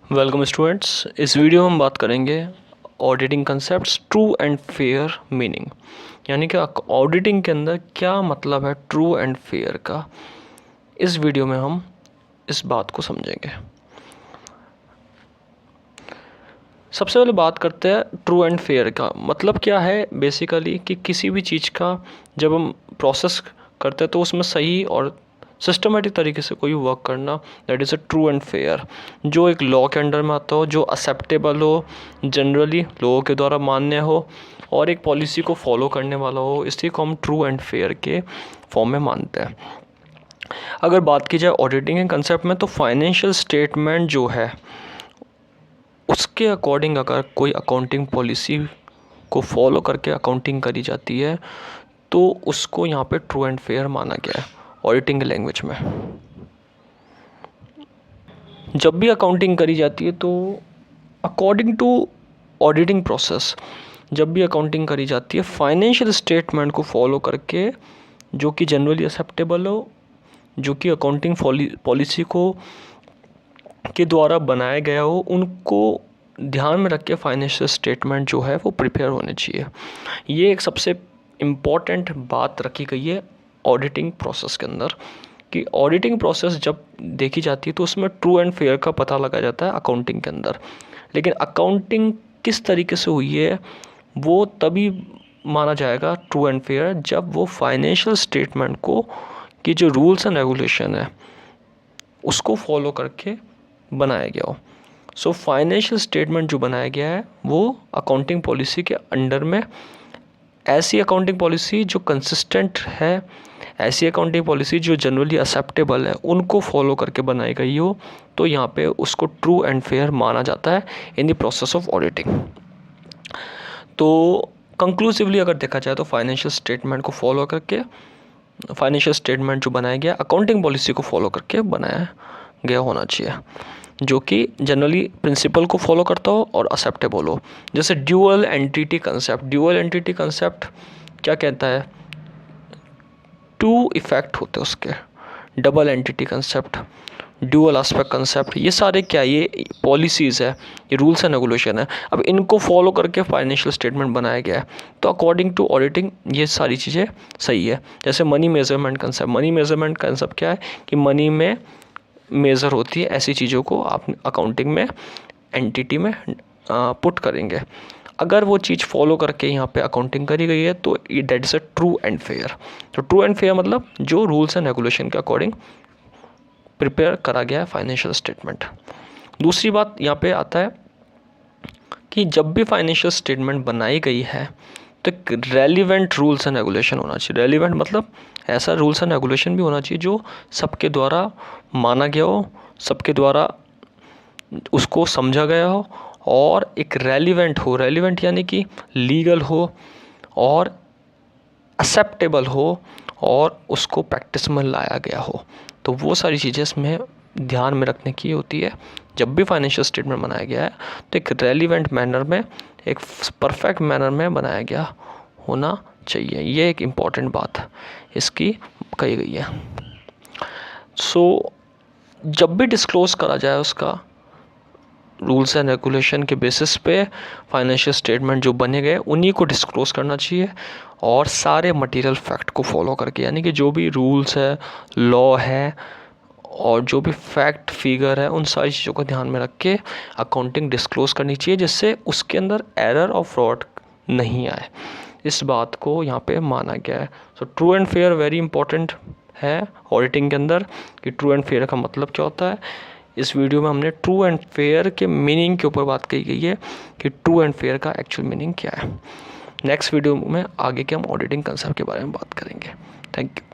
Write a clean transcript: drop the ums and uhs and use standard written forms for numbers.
Welcome students. इस video में हम बात करेंगे auditing concepts, true and fair meaning, यानी कि ऑडिटिंग के अंदर क्या मतलब है ट्रू एंड फेयर का। इस वीडियो में हम इस बात को समझेंगे। सबसे पहले बात करते हैं ट्रू एंड फेयर का मतलब क्या है। बेसिकली कि किसी भी चीज़ का जब हम प्रोसेस करते हैं तो उसमें सही और सिस्टमेटिक तरीके से कोई वर्क करना, that is a true and fair, जो एक लॉ के अंडर में आता हो, जो एक्सेप्टेबल हो, जनरली लोगों के द्वारा मान्य हो और एक पॉलिसी को फॉलो करने वाला हो। इसी को हम ट्रू एंड फेयर के फॉर्म में मानते हैं। अगर बात की जाए ऑडिटिंग के कंसेप्ट में, तो फाइनेंशियल स्टेटमेंट जो है उसके अकॉर्डिंग अगर कोई अकाउंटिंग पॉलिसी को फॉलो करके अकाउंटिंग करी जाती है तो उसको यहाँ पे ट्रू एंड फेयर माना गया है ऑडिटिंग के लैंग्वेज में। जब भी अकाउंटिंग करी जाती है तो अकॉर्डिंग टू ऑडिटिंग प्रोसेस, जब भी अकाउंटिंग करी जाती है फाइनेंशियल स्टेटमेंट को फॉलो करके, जो कि जनरली एक्सेप्टेबल हो, जो कि अकाउंटिंग पॉलिसी को के द्वारा बनाया गया हो, उनको ध्यान में रख के फाइनेंशियल स्टेटमेंट जो है वो प्रिपेयर होने चाहिए। ये एक सबसे इम्पॉर्टेंट बात रखी गई है ऑडिटिंग प्रोसेस के अंदर, कि ऑडिटिंग प्रोसेस जब देखी जाती है तो उसमें ट्रू एंड फेयर का पता लगाया जाता है अकाउंटिंग के अंदर। लेकिन अकाउंटिंग किस तरीके से हुई है वो तभी माना जाएगा ट्रू एंड फेयर जब वो फाइनेंशियल स्टेटमेंट को कि जो रूल्स एंड रेगुलेशन है उसको फॉलो करके बनाया गया हो। सो फाइनेंशियल स्टेटमेंट जो बनाया गया है वो अकाउंटिंग पॉलिसी के अंडर में, ऐसी अकाउंटिंग पॉलिसी जो कंसिस्टेंट है, ऐसी अकाउंटिंग पॉलिसी जो जनरली एक्सेप्टेबल है, उनको फॉलो करके बनाई गई हो, तो यहाँ पे उसको ट्रू एंड फेयर माना जाता है in the process of auditing. तो कंक्लूसिवली अगर देखा जाए तो फाइनेंशियल स्टेटमेंट को फॉलो करके, फाइनेंशियल स्टेटमेंट जो बनाया गया अकाउंटिंग पॉलिसी को फॉलो करके बनाया गया होना चाहिए, जो कि जनरली प्रिंसिपल को फॉलो करता हो और एक्सेप्टेबल हो। जैसे dual entity concept, dual entity concept क्या कहता है, टू इफेक्ट होते हैं उसके, double entity concept, dual aspect concept, ये सारे क्या, ये पॉलिसीज़ है, ये रूल्स एंड रेगुलेशन है। अब इनको फॉलो करके फाइनेंशियल स्टेटमेंट बनाया गया है, तो अकॉर्डिंग टू ऑडिटिंग ये सारी चीज़ें सही है। जैसे money measurement concept, money measurement concept क्या है कि मनी में मेज़र होती है ऐसी चीज़ों को आप अकाउंटिंग में एंटिटी में पुट करेंगे। अगर वो चीज़ फॉलो करके यहाँ पे अकाउंटिंग करी गई है तो that is a true and fair. तो ट्रू एंड फेयर मतलब जो रूल्स एंड रेगुलेशन के अकॉर्डिंग प्रिपेयर करा गया है फाइनेंशियल स्टेटमेंट। दूसरी बात यहाँ पे आता है कि जब भी फाइनेंशियल स्टेटमेंट बनाई गई है तो एक रेलिवेंट रूल्स एंड रेगुलेशन होना चाहिए। रेलिवेंट मतलब ऐसा रूल्स एंड रेगुलेशन भी होना चाहिए जो सबके द्वारा माना गया हो, सबके द्वारा उसको समझा गया हो और एक रेलिवेंट हो। रेलिवेंट यानी कि लीगल हो और एक्सेप्टेबल हो और उसको प्रैक्टिस में लाया गया हो। तो वो सारी चीज़ें इसमें ध्यान में रखने की होती है। जब भी फाइनेंशियल स्टेटमेंट बनाया गया है तो एक रेलिवेंट मैनर में, एक परफेक्ट मैनर में बनाया गया होना चाहिए। ये एक इम्पॉर्टेंट बात इसकी कही गई है। सो जब भी डिस्क्लोज़ करा जाए उसका रूल्स एंड रेगुलेशन के बेसिस पे फाइनेंशियल स्टेटमेंट जो बने गए उन्हीं को डिस्क्लोज करना चाहिए और सारे मटेरियल फैक्ट को फॉलो करके, यानी कि जो भी रूल्स है, लॉ है और जो भी फैक्ट फिगर है, उन सारी चीज़ों को ध्यान में रख के अकाउंटिंग डिस्क्लोज करनी चाहिए जिससे उसके अंदर एरर और फ्रॉड नहीं आए। इस बात को यहाँ पे माना गया है। So true and fair very important है ऑडिटिंग के अंदर, कि ट्रू एंड फेयर का मतलब क्या होता है। इस वीडियो में हमने ट्रू एंड फेयर के मीनिंग के ऊपर बात कही गई है कि ट्रू एंड फेयर का एक्चुअल मीनिंग क्या है। नेक्स्ट वीडियो में आगे के हम ऑडिटिंग कंसेप्ट के बारे में बात करेंगे। Thank you.